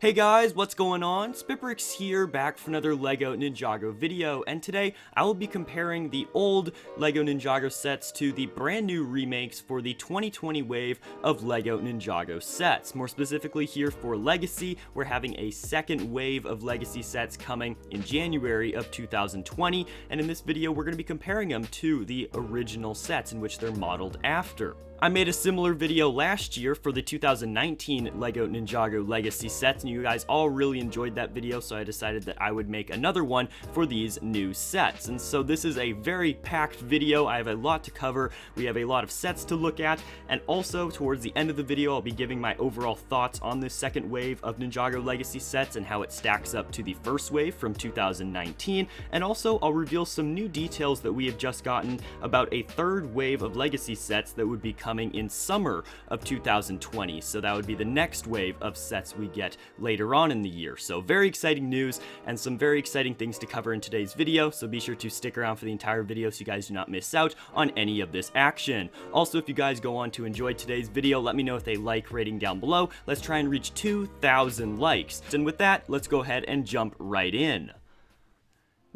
Hey guys, what's going on? SpitBrix here, back for another LEGO Ninjago video, and today I will be comparing the old LEGO Ninjago sets to the brand new remakes for the 2020 wave of LEGO Ninjago sets. More specifically here for Legacy, we're having a second wave of Legacy sets coming in January of 2020, and in this video we're going to be comparing them to the original sets in which they're modeled after. I made a similar video last year for the 2019 LEGO Ninjago Legacy sets, and you guys all really enjoyed that video, so I decided that I would make another one for these new sets. And so this is a very packed video. I have a lot to cover. We have a lot of sets to look at, and also towards the end of the video I'll be giving my overall thoughts on this second wave of Ninjago Legacy sets and how it stacks up to the first wave from 2019, and also I'll reveal some new details that we have just gotten about a third wave of Legacy sets that would be coming in summer of 2020, so that would be the next wave of sets we get later on in the year. So very exciting news and some very exciting things to cover in today's video, so be sure to stick around for the entire video so you guys do not miss out on any of this action. Also, if you guys go on to enjoy today's video, let me know with a like rating down below. Let's try and reach 2,000 likes. And with that, let's go ahead and jump right in.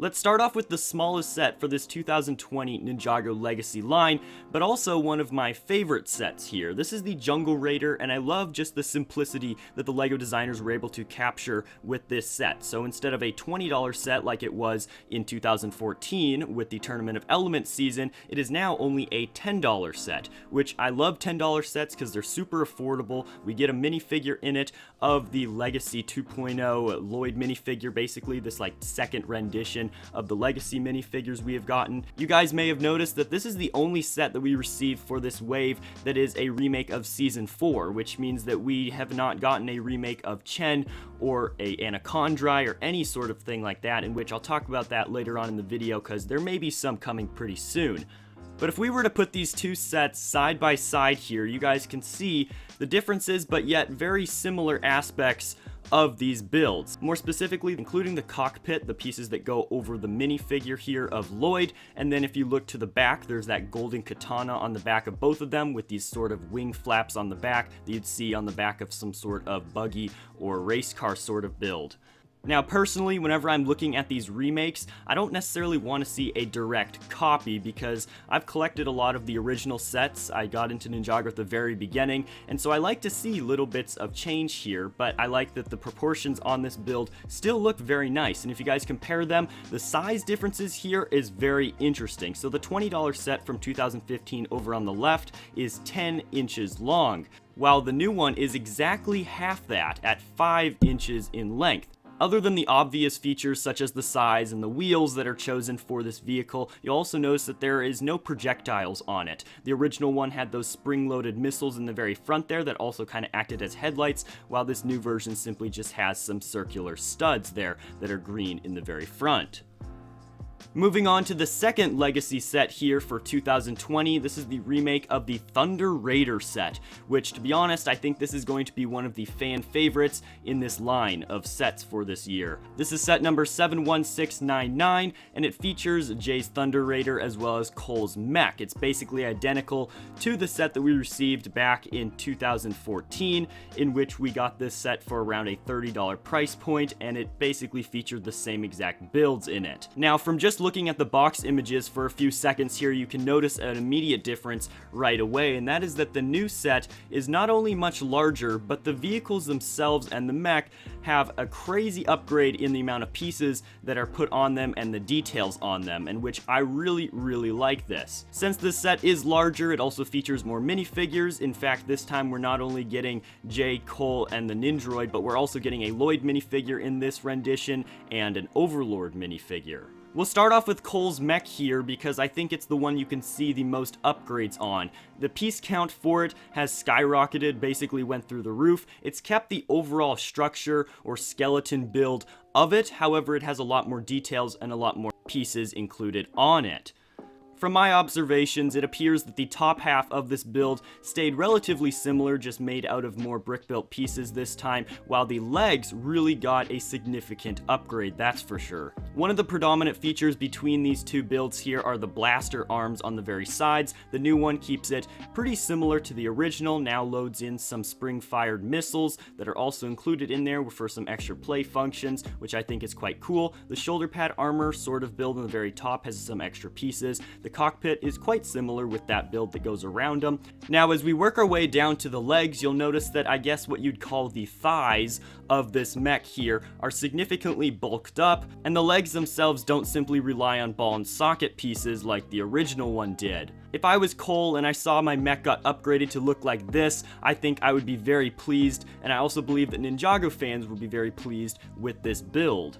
Let's start off with the smallest set for this 2020 Ninjago Legacy line, but also one of my favorite sets here. This is the Jungle Raider, and I love just the simplicity that the LEGO designers were able to capture with this set. So instead of a $20 set like it was in 2014 with the Tournament of Elements season, it is now only a $10 set, which I love $10 sets because they're super affordable. We get a minifigure in it of the Legacy 2.0 Lloyd minifigure, basically this like second rendition of the Legacy minifigures we have gotten. You guys may have noticed that this is the only set that we received for this wave that is a remake of Season 4, which means that we have not gotten a remake of Chen or a Anacondri or any sort of thing like that, in which I'll talk about that later on in the video because there may be some coming pretty soon. But if we were to put these two sets side by side here, you guys can see the differences but yet very similar aspects of these builds. More specifically, including the cockpit, the pieces that go over the minifigure here of Lloyd, and then if you look to the back, there's that golden katana on the back of both of them with these sort of wing flaps on the back that you'd see on the back of some sort of buggy or race car sort of build. Now, personally, whenever I'm looking at these remakes, I don't necessarily want to see a direct copy because I've collected a lot of the original sets. I got into Ninjago at the very beginning, and so I like to see little bits of change here, but I like that the proportions on this build still look very nice, and if you guys compare them, the size differences here is very interesting. So the $20 set from 2015 over on the left is 10 inches long, while the new one is exactly half that at 5 inches in length. Other than the obvious features such as the size and the wheels that are chosen for this vehicle, you'll also notice that there is no projectiles on it. The original one had those spring-loaded missiles in the very front there that also kind of acted as headlights, while this new version simply just has some circular studs there that are green in the very front. Moving on to the second Legacy set here for 2020, this is the remake of the Thunder Raider set, which, to be honest, I think this is going to be one of the fan favorites in this line of sets for this year. This is set number 71699, and it features Jay's Thunder Raider as well as Cole's Mech. It's basically identical to the set that we received back in 2014, in which we got this set for around a $30 price point, and it basically featured the same exact builds in it. Now, from just looking at the box images for a few seconds here, you can notice an immediate difference right away, and that is that the new set is not only much larger, but the vehicles themselves and the mech have a crazy upgrade in the amount of pieces that are put on them and the details on them, and which I really like this. Since this set is larger, it also features more minifigures. In fact, this time we're not only getting Jay, Cole, and the Ninjroid, but we're also getting a Lloyd minifigure in this rendition and an Overlord minifigure. We'll start off with Cole's Mech here because I think it's the one you can see the most upgrades on. The piece count for it has skyrocketed, basically went through the roof. It's kept the overall structure or skeleton build of it, however it has a lot more details and a lot more pieces included on it. From my observations, it appears that the top half of this build stayed relatively similar, just made out of more brick-built pieces this time, while the legs really got a significant upgrade, that's for sure. One of the predominant features between these two builds here are the blaster arms on the very sides. The new one keeps it pretty similar to the original, now loads in some spring-fired missiles that are also included in there for some extra play functions, which I think is quite cool. The shoulder pad armor sort of build on the very top has some extra pieces. The cockpit is quite similar with that build that goes around them. Now, as we work our way down to the legs, you'll notice that I guess what you'd call the thighs of this mech here are significantly bulked up, and the legs themselves don't simply rely on ball and socket pieces like the original one did. If I was Cole and I saw my mech got upgraded to look like this, I think I would be very pleased, and I also believe that Ninjago fans will be very pleased with this build.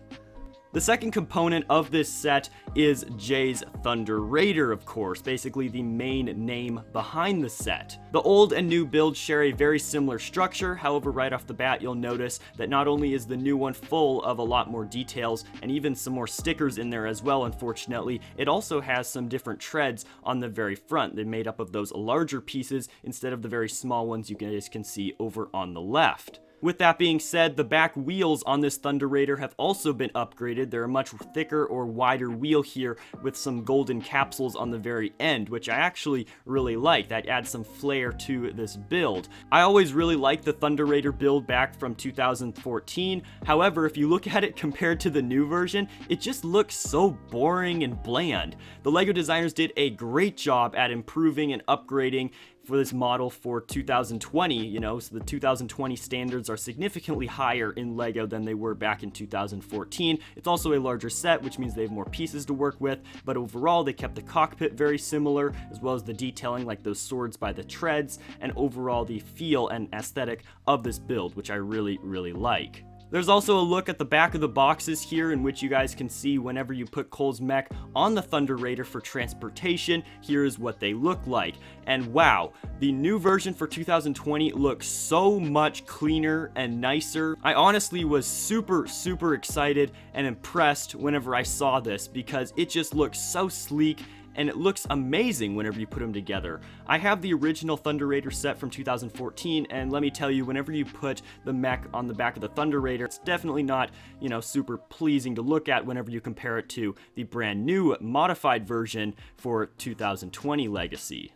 The second component of this set is Jay's Thunder Raider, of course, basically the main name behind the set. The old and new builds share a very similar structure, however right off the bat you'll notice that not only is the new one full of a lot more details and even some more stickers in there as well, unfortunately, it also has some different treads on the very front. They're made up of those larger pieces instead of the very small ones you guys can see over on the left. With that being said, the back wheels on this Thunder Raider have also been upgraded. They're a much thicker or wider wheel here with some golden capsules on the very end, which I actually really like. That adds some flair to this build. I always really liked the Thunder Raider build back from 2014. However, if you look at it compared to the new version, it just looks so boring and bland. The LEGO designers did a great job at improving and upgrading for this model for 2020, so the 2020 standards are significantly higher in LEGO than they were back in 2014. It's also a larger set, which means they have more pieces to work with, but overall they kept the cockpit very similar, as well as the detailing like those swords by the treads, and overall the feel and aesthetic of this build, which I really, really like. There's also a look at the back of the boxes here, in which you guys can see whenever you put Cole's mech on the Thunder Raider for transportation, here is what they look like. And wow, the new version for 2020 looks so much cleaner and nicer. I honestly was super excited and impressed whenever I saw this, because it just looks so sleek and it looks amazing whenever you put them together. I have the original Thunder Raider set from 2014, and let me tell you, whenever you put the mech on the back of the Thunder Raider, it's definitely not, super pleasing to look at whenever you compare it to the brand new modified version for 2020 Legacy.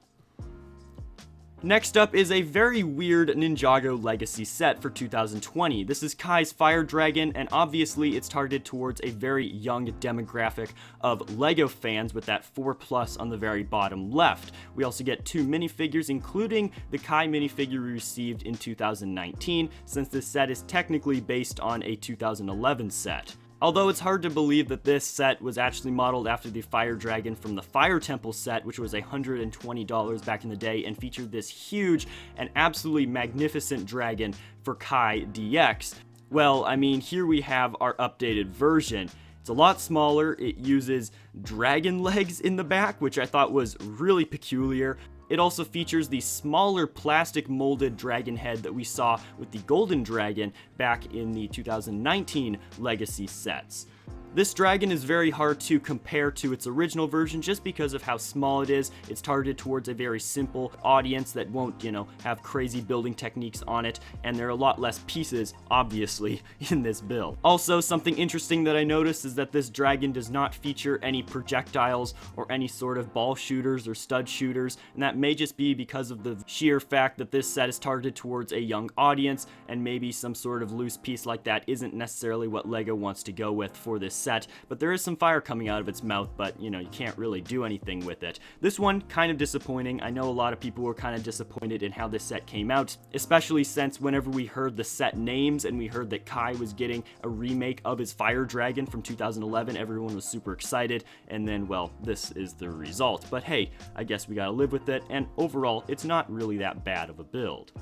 Next up is a very weird Ninjago Legacy set for 2020. This is Kai's Fire Dragon, and obviously it's targeted towards a very young demographic of LEGO fans with that 4+ on the very bottom left. We also get 2 minifigures, including the Kai minifigure we received in 2019, since this set is technically based on a 2011 set. Although it's hard to believe that this set was actually modeled after the Fire Dragon from the Fire Temple set, which was $120 back in the day and featured this huge and absolutely magnificent dragon for Kai DX. Well, I mean, here we have our updated version. It's a lot smaller, it uses dragon legs in the back, which I thought was really peculiar. It also features the smaller plastic molded dragon head that we saw with the Golden Dragon back in the 2019 Legacy sets. This dragon is very hard to compare to its original version just because of how small it is. It's targeted towards a very simple audience that won't, have crazy building techniques on it, and there are a lot less pieces, obviously, in this build. Also, something interesting that I noticed is that this dragon does not feature any projectiles or any sort of ball shooters or stud shooters, and that may just be because of the sheer fact that this set is targeted towards a young audience, and maybe some sort of loose piece like that isn't necessarily what LEGO wants to go with for this set, but there is some fire coming out of its mouth, but you can't really do anything with it. This one, kind of disappointing. I know a lot of people were kind of disappointed in how this set came out, especially since whenever we heard the set names and we heard that Kai was getting a remake of his Fire Dragon from 2011, everyone was super excited, and then, well, this is the result. But hey, I guess we gotta live with it, and overall, it's not really that bad of a build.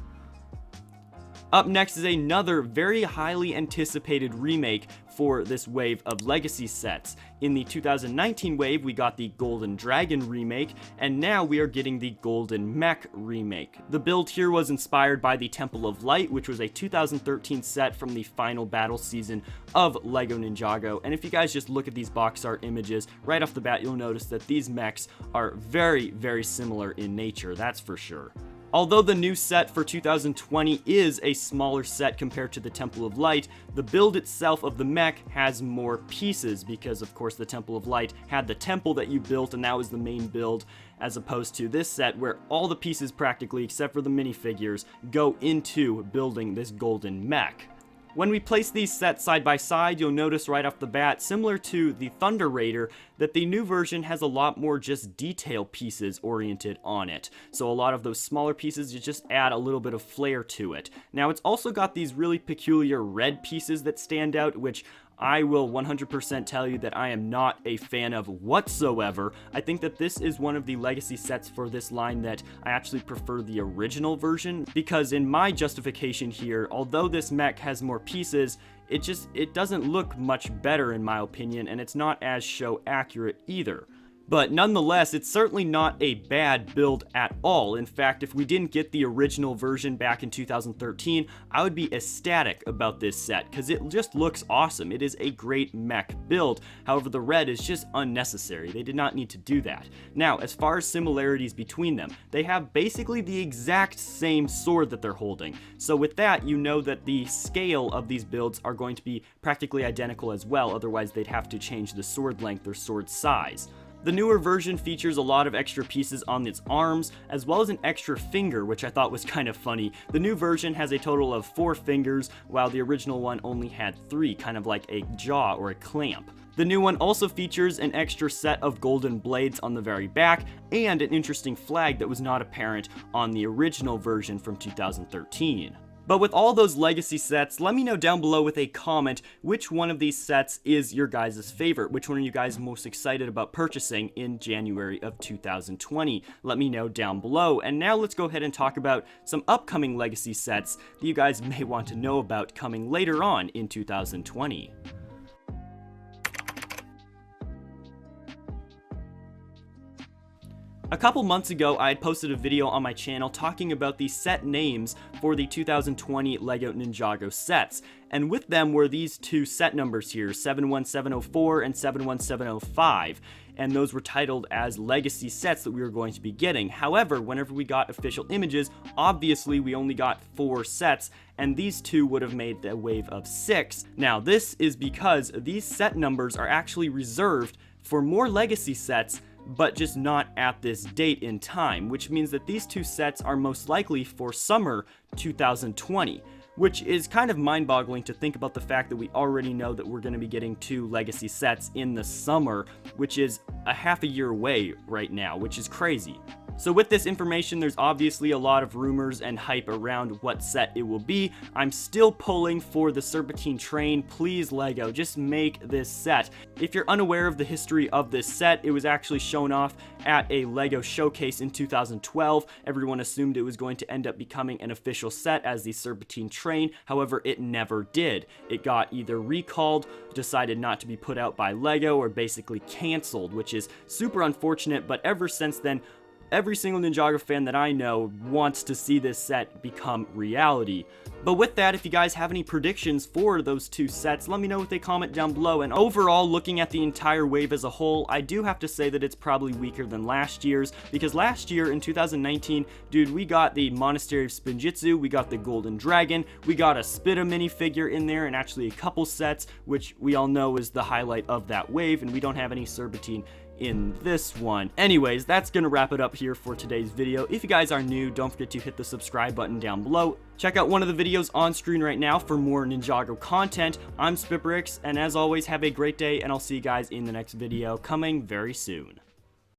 Up next is another very highly anticipated remake for this wave of legacy sets. In the 2019 wave, we got the Golden Dragon remake, and now we are getting the Golden Mech remake. The build here was inspired by the Temple of Light, which was a 2013 set from the final battle season of LEGO Ninjago. And if you guys just look at these box art images, right off the bat, you'll notice that these mechs are very, very similar in nature, that's for sure. Although the new set for 2020 is a smaller set compared to the Temple of Light, the build itself of the mech has more pieces because, of course, the Temple of Light had the temple that you built and that was the main build, as opposed to this set where all the pieces practically, except for the minifigures, go into building this Golden Mech. When we place these sets side by side, you'll notice right off the bat, similar to the Thunder Raider, that the new version has a lot more just detail pieces oriented on it. So a lot of those smaller pieces, you just add a little bit of flair to it. Now it's also got these really peculiar red pieces that stand out, which I will 100% tell you that I am not a fan of whatsoever. I think that this is one of the legacy sets for this line that I actually prefer the original version, because in my justification here, although this mech has more pieces, it doesn't look much better in my opinion, and it's not as show accurate either. But nonetheless, it's certainly not a bad build at all. In fact, if we didn't get the original version back in 2013, I would be ecstatic about this set, because it just looks awesome. It is a great mech build. However, the red is just unnecessary. They did not need to do that. Now, as far as similarities between them, they have basically the exact same sword that they're holding. So with that, you know that the scale of these builds are going to be practically identical as well, otherwise they'd have to change the sword length or sword size. The newer version features a lot of extra pieces on its arms, as well as an extra finger, which I thought was kind of funny. The new version has a total of 4 fingers, while the original one only had 3, kind of like a jaw or a clamp. The new one also features an extra set of golden blades on the very back, and an interesting flag that was not apparent on the original version from 2013. But with all those legacy sets, let me know down below with a comment which one of these sets is your guys' favorite. Which one are you guys most excited about purchasing in January of 2020? Let me know down below. And now let's go ahead and talk about some upcoming legacy sets that you guys may want to know about coming later on in 2020. A couple months ago, I had posted a video on my channel talking about the set names for the 2020 LEGO Ninjago sets, and with them were these two set numbers here, 71704 and 71705, and those were titled as legacy sets that we were going to be getting. However, whenever we got official images, obviously we only got 4 sets, and these two would have made the wave of 6. Now, this is because these set numbers are actually reserved for more legacy sets, but just not at this date in time, which means that these two sets are most likely for summer 2020, which is kind of mind-boggling to think about the fact that we already know that we're going to be getting 2 legacy sets in the summer, which is a half a year away right now, which is crazy. So with this information, there's obviously a lot of rumors and hype around what set it will be. I'm still pulling for the Serpentine Train. Please, LEGO, just make this set. If you're unaware of the history of this set, it was actually shown off at a LEGO showcase in 2012. Everyone assumed it was going to end up becoming an official set as the Serpentine Train. However, it never did. It got either recalled, decided not to be put out by LEGO, or basically canceled, which is super unfortunate, but ever since then, every single Ninjago fan that I know wants to see this set become reality. But with that, if you guys have any predictions for those 2 sets, let me know with a comment down below. And overall, looking at the entire wave as a whole, I do have to say that it's probably weaker than last year's, because last year in 2019, dude, we got the Monastery of Spinjitzu, we got the Golden Dragon, we got a Spitta minifigure in there, and actually a couple sets, which we all know is the highlight of that wave, and we don't have any Serpentine in this one. Anyways, that's gonna wrap it up here for today's video. If you guys are new, don't forget to hit the subscribe button down below. Check out one of the videos on screen right now for more Ninjago content. I'm SpitBrix, and as always, have a great day, and I'll see you guys in the next video coming very soon.